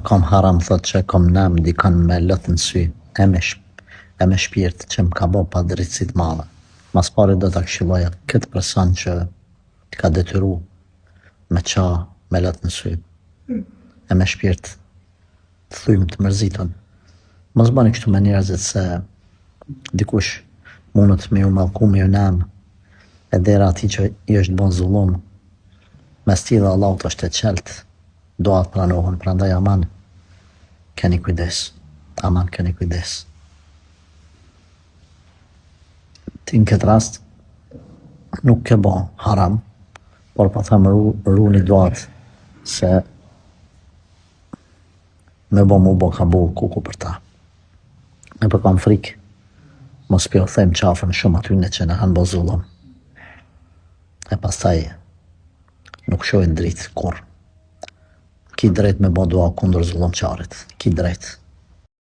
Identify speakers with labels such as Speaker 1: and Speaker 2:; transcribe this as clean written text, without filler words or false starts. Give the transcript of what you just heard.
Speaker 1: Kam haram thot që kam nam dikon me lëth në sy, e me shpirt që më ka bo pa drejtësit madhe. Mas pari do të këshilloja këtë person që ka detyru me qa me lëth në sy, e me shpirt të thujmë të mërzitun. Mos bani kështu me njerëzit se dikush mundet me ju mallku me ju nam, e dera ati që i është bon zullum, mes ti dhe Allahut është e qeltë, doat pranohen, prandaj aman, keni kujdes, aman keni kujdes. Ti në këtë rast, nuk ke bo haram, por pa thamë runi doat se me mu bo kabul kuku për ta. Me për kam frikë, mos pjo them qafën shumë atyne që në hanë bo zullum. E pastaj nuk shojnë dritë kur. Ki drejt me bo dua kundër zullumqarit, ki drejt.